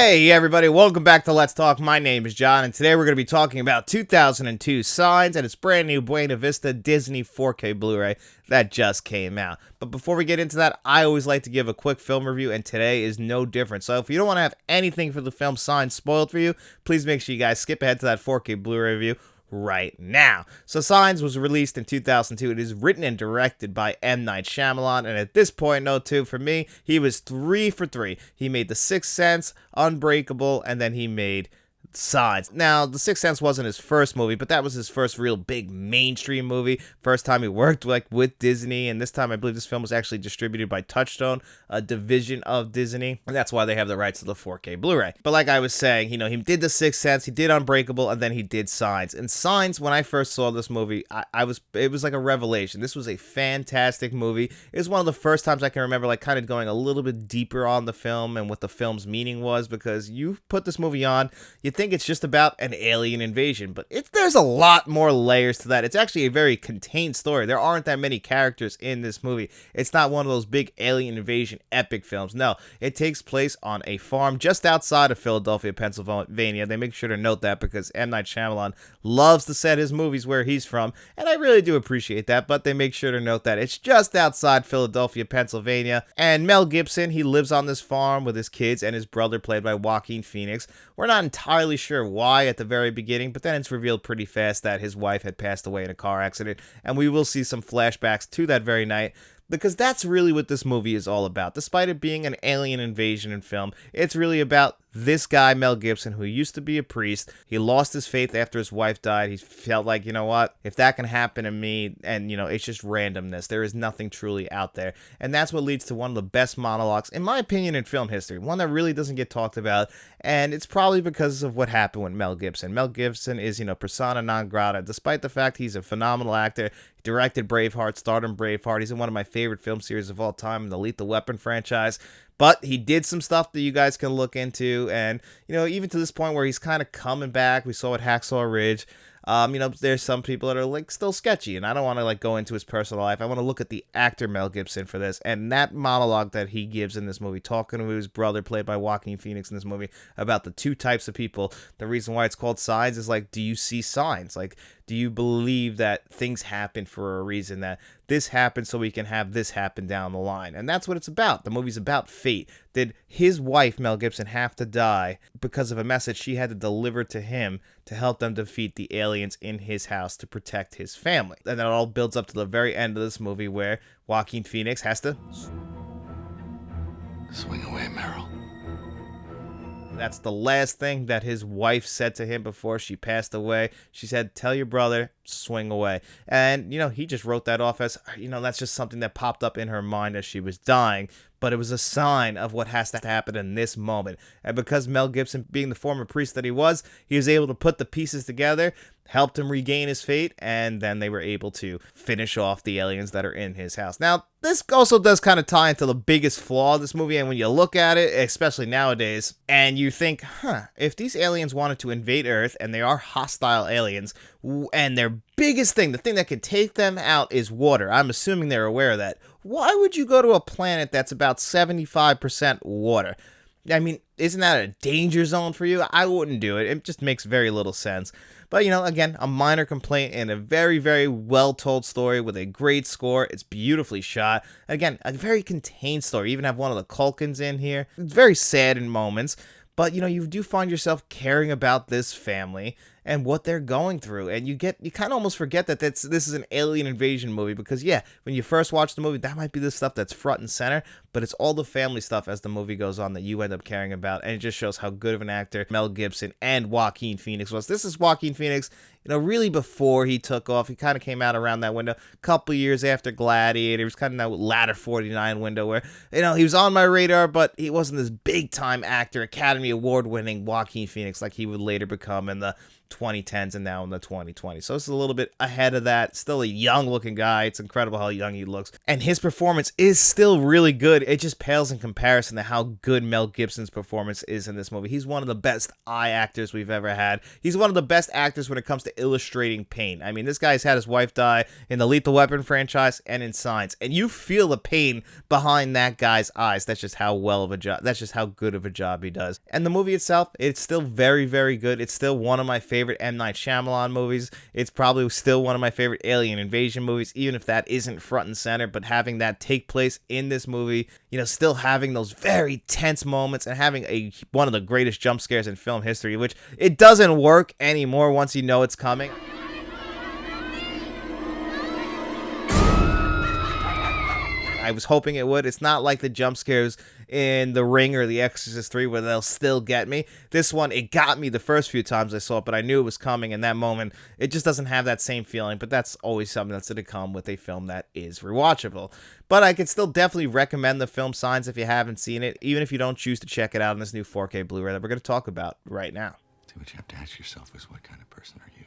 Hey everybody, welcome back to Let's Talk. My name is John, and today we're going to be talking about 2002 Signs and its brand new Buena Vista Disney 4K Blu-ray that just came out. But before we get into that, I always like to give a quick film review, and today is no different. So if you don't want to have anything for the film Signs spoiled for you, please make sure you guys skip ahead to that 4K Blu-ray review right now. So Signs was released in 2002. It is written and directed by M. Night Shyamalan, and at this point, note too, for me, he was 3 for 3. He made The Sixth Sense, Unbreakable, and then he made Signs. Now, The Sixth Sense wasn't his first movie, but that was his first real big mainstream movie. First time he worked with Disney, and this time I believe this film was actually distributed by Touchstone, a division of Disney, and that's why they have the rights to the 4K Blu-ray. But like I was saying, he did The Sixth Sense, he did Unbreakable, and then he did Signs. And Signs, when I first saw this movie, it was like a revelation. This was a fantastic movie. It was one of the first times I can remember like kind of going a little bit deeper on the film and what the film's meaning was, because you put this movie on, you think it's just about an alien invasion, but there's a lot more layers to that. It's actually a very contained story. There aren't that many characters in this movie. It's not one of those big alien invasion epic films. No, it takes place on a farm just outside of Philadelphia, Pennsylvania. They make sure to note that because M. Night Shyamalan loves to set his movies where he's from, and I really do appreciate that, but they make sure to note that it's just outside Philadelphia, Pennsylvania. And Mel Gibson, he lives on this farm with his kids and his brother, played by Joaquin Phoenix. We're not entirely sure why at the very beginning, but then it's revealed pretty fast that his wife had passed away in a car accident, and we will see some flashbacks to that very night, because that's really what this movie is all about. Despite it being an alien invasion in film, it's really about this guy, Mel Gibson, who used to be a priest. He lost his faith after his wife died. He felt like, you know what, if that can happen to me, and, it's just randomness. There is nothing truly out there. And that's what leads to one of the best monologues, in my opinion, in film history. One that really doesn't get talked about, and it's probably because of what happened with Mel Gibson. Mel Gibson is, persona non grata, despite the fact he's a phenomenal actor. He directed Braveheart, starred in Braveheart. He's in one of my favorite film series of all time, the Lethal Weapon franchise. But he did some stuff that you guys can look into, and, even to this point where he's kind of coming back. We saw at Hacksaw Ridge. There's some people that are like still sketchy, and I don't want to go into his personal life. I want to look at the actor Mel Gibson for this, and that monologue that he gives in this movie, talking to his brother, played by Joaquin Phoenix in this movie, about the two types of people. The reason why it's called Signs is do you see signs? Do you believe that things happen for a reason, that this happened so we can have this happen down the line? And that's what it's about. The movie's about fate. Did his wife, Mel Gibson, have to die because of a message she had to deliver to him to help them defeat the aliens in his house to protect his family? And that all builds up to the very end of this movie where Joaquin Phoenix has to swing away, Meryl. That's the last thing that his wife said to him before she passed away. She said, tell your brother, swing away. And, he just wrote that off as, that's just something that popped up in her mind as she was dying. But it was a sign of what has to happen in this moment. And because Mel Gibson, being the former priest that he was able to put the pieces together, helped him regain his faith, and then they were able to finish off the aliens that are in his house. Now, this also does kind of tie into the biggest flaw of this movie, and when you look at it, especially nowadays, and you think, if these aliens wanted to invade Earth, and they are hostile aliens, and their biggest thing, the thing that could take them out, is water. I'm assuming they're aware of that. Why would you go to a planet that's about 75% water? I mean, isn't that a danger zone for you? I wouldn't do it. It just makes very little sense. But, again, a minor complaint in a very, very well-told story with a great score. It's beautifully shot. Again, a very contained story. You even have one of the Culkins in here. It's very sad in moments. But, you do find yourself caring about this family and what they're going through. And you kind of almost forget that this is an alien invasion movie, because, yeah, when you first watch the movie, that might be the stuff that's front and center, but it's all the family stuff as the movie goes on that you end up caring about. And it just shows how good of an actor Mel Gibson and Joaquin Phoenix was. This is Joaquin Phoenix, really before he took off. He kind of came out around that window, a couple years after Gladiator. He was kind of that latter 49 window where, he was on my radar, but he wasn't this big-time actor, Academy Award-winning Joaquin Phoenix like he would later become in the 2010s and now in the 2020s. So it's a little bit ahead of that. Still a young looking guy. It's incredible how young he looks. And his performance is still really good. It just pales in comparison to how good Mel Gibson's performance is in this movie. He's one of the best eye actors we've ever had. He's one of the best actors when it comes to illustrating pain. I mean, this guy's had his wife die in the Lethal Weapon franchise and in Signs, and you feel the pain behind that guy's eyes. That's just how well of a job, that's just how good of a job he does. And the movie itself, it's still very, very good. It's still one of my favorite M. Night Shyamalan movies. It's probably still one of my favorite alien invasion movies, even if that isn't front and center, but having that take place in this movie, you know, still having those very tense moments and having one of the greatest jump scares in film history, which it doesn't work anymore once you know it's coming. I was hoping it would. It's not like the jump scares in The Ring or The Exorcist 3 where they'll still get me. This one, it got me the first few times I saw it, but I knew it was coming in that moment. It just doesn't have that same feeling, but that's always something that's going to come with a film that is rewatchable. But I could still definitely recommend the film Signs if you haven't seen it, even if you don't choose to check it out in this new 4K Blu-ray that we're going to talk about right now. See, what you have to ask yourself is, what kind of person are you?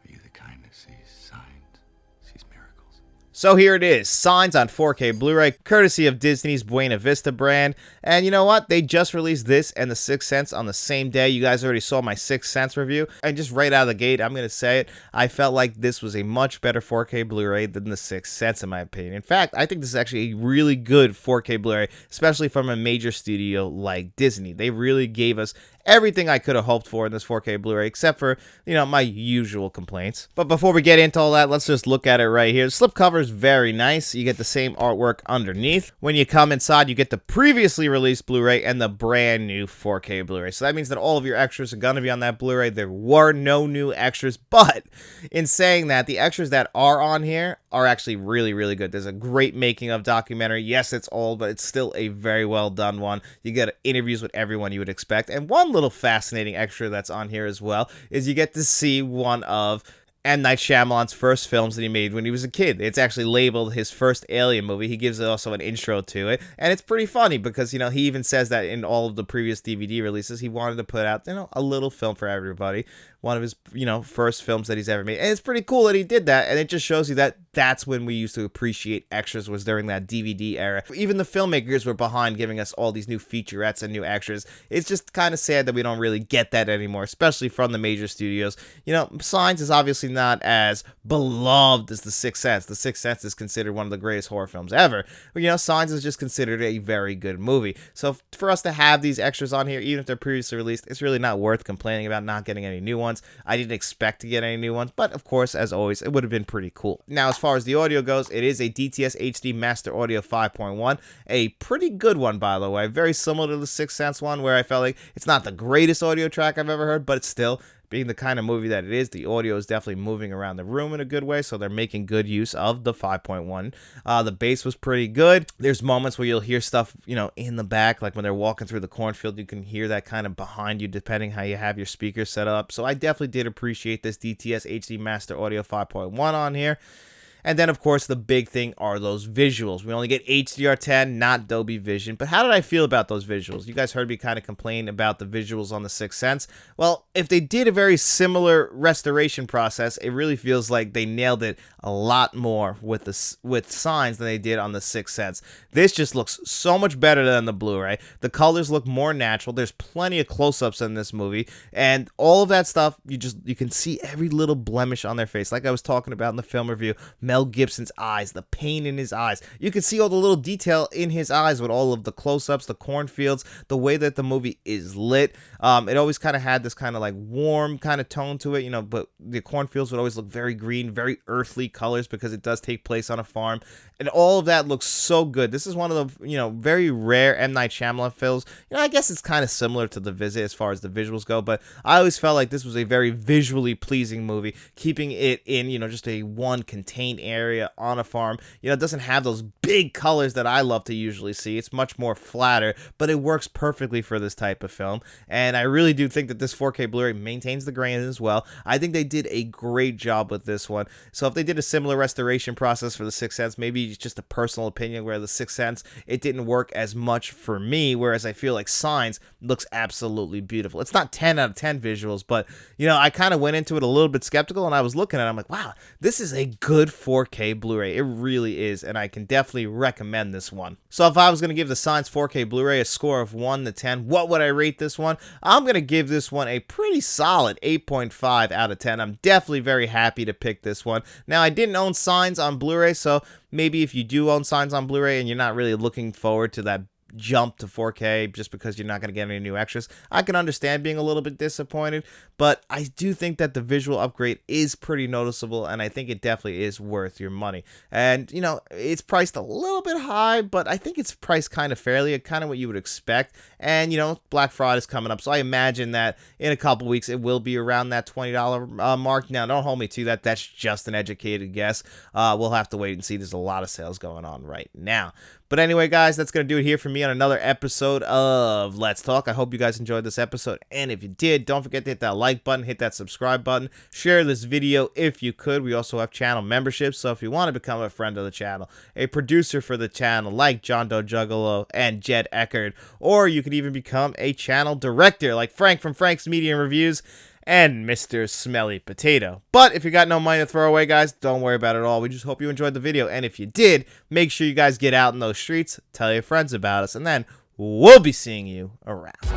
Are you the kind that sees signs, sees miracles? So here it is, Signs on 4K Blu-ray, courtesy of Disney's Buena Vista brand. And you know what? They just released this and The Sixth Sense on the same day. You guys already saw my Sixth Sense review. And just right out of the gate, I'm going to say it, I felt like this was a much better 4K Blu-ray than The Sixth Sense, in my opinion. In fact, I think this is actually a really good 4K Blu-ray, especially from a major studio like Disney. They really gave us everything I could have hoped for in this 4K Blu-ray, except for, you know, my usual complaints. But before we get into all that, let's just look at it right here. The slipcover is very nice. You get the same artwork underneath. When you come inside, you get the previously released Blu-ray and the brand new 4K Blu-ray. So that means that all of your extras are going to be on that Blu-ray. There were no new extras, but in saying that, the extras that are on here are actually really, really good. There's a great making of documentary. Yes, it's old, but it's still a very well done one. You get interviews with everyone you would expect. And one little fascinating extra that's on here as well is you get to see one of M. Night Shyamalan's first films that he made when he was a kid. It's actually labeled his first Alien movie. He gives also an intro to it, and it's pretty funny because, you know, he even says that in all of the previous DVD releases, he wanted to put out, you know, a little film for everybody. One of his, you know, first films that he's ever made. And it's pretty cool that he did that, and it just shows you that that's when we used to appreciate extras, was during that DVD era. Even the filmmakers were behind giving us all these new featurettes and new extras. It's just kind of sad that we don't really get that anymore, especially from the major studios. You know, Signs is obviously not as beloved as The Sixth Sense. The Sixth Sense is considered one of the greatest horror films ever. But, you know, Signs is just considered a very good movie. So for us to have these extras on here, even if they're previously released, it's really not worth complaining about not getting any new ones. I didn't expect to get any new ones, but of course, as always, it would have been pretty cool. Now, as far as the audio goes, it is a DTS HD Master Audio 5.1, a pretty good one, by the way, very similar to the Sixth Sense one, where I felt like it's not the greatest audio track I've ever heard, but it's still, being the kind of movie that it is, the audio is definitely moving around the room in a good way, so they're making good use of the 5.1. The bass was pretty good. There's moments where you'll hear stuff, you know, in the back, like when they're walking through the cornfield, you can hear that kind of behind you, depending how you have your speakers set up. So I definitely did appreciate this DTS HD Master Audio 5.1 on here. And then, of course, the big thing are those visuals. We only get HDR10, not Dolby Vision. But how did I feel about those visuals? You guys heard me kind of complain about the visuals on The Sixth Sense. Well, if they did a very similar restoration process, it really feels like they nailed it a lot more with Signs than they did on The Sixth Sense. This just looks so much better than the Blu-ray. The colors look more natural. There's plenty of close-ups in this movie. And all of that stuff, you can see every little blemish on their face. Like I was talking about in the film review, Mel Gibson's eyes, the pain in his eyes. You can see all the little detail in his eyes with all of the close-ups, the cornfields, the way that the movie is lit. It always kind of had this kind of like warm kind of tone to it, you know, but the cornfields would always look very green, very earthly colors because it does take place on a farm. And all of that looks so good. This is one of the, you know, very rare M. Night Shyamalan films. You know, I guess it's kind of similar to The Visit as far as the visuals go, but I always felt like this was a very visually pleasing movie, keeping it in, you know, just a one contained area on a farm. It doesn't have those big colors that I love to usually see. It's much more flatter, but it works perfectly for this type of film. And I really do think that this 4K Blu-ray maintains the grain as well. I think they did a great job with this one. So if they did a similar restoration process for The Sixth Sense, maybe it's just a personal opinion where The Sixth Sense, it didn't work as much for me, whereas I feel like Signs looks absolutely beautiful. It's not 10 out of 10 visuals, but I kind of went into it a little bit skeptical, and I was looking at it, I'm like, wow, this is a good 4K Blu-ray. It really is, and I can definitely recommend this one. So if I was going to give the Signs 4K Blu-ray a score of 1 to 10, what would I rate this one? I'm going to give this one a pretty solid 8.5 out of 10. I'm definitely very happy to pick this one. Now, I didn't own Signs on Blu-ray, so maybe if you do own Signs on Blu-ray and you're not really looking forward to that jump to 4K just because you're not going to get any new extras, I can understand being a little bit disappointed, but I do think that the visual upgrade is pretty noticeable, and I think it definitely is worth your money. And it's priced a little bit high, but I think it's priced kind of fairly, kind of what you would expect. And Black Friday is coming up, so I imagine that in a couple weeks it will be around that $20 mark. Now, don't hold me to that. That's just an educated guess. We'll have to wait and see. There's a lot of sales going on right now. But anyway, guys, that's going to do it here for me on another episode of Let's Talk. I hope you guys enjoyed this episode. And if you did, don't forget to hit that like button, hit that subscribe button, share this video if you could. We also have channel memberships, so if you want to become a friend of the channel, a producer for the channel like John Doe Juggalo and Jed Eckerd, or you could even become a channel director like Frank from Frank's Media and Reviews and Mr. Smelly Potato. But if you got no money to throw away, guys, don't worry about it at all. We just hope you enjoyed the video. And if you did, make sure you guys get out in those streets, tell your friends about us, and then we'll be seeing you around.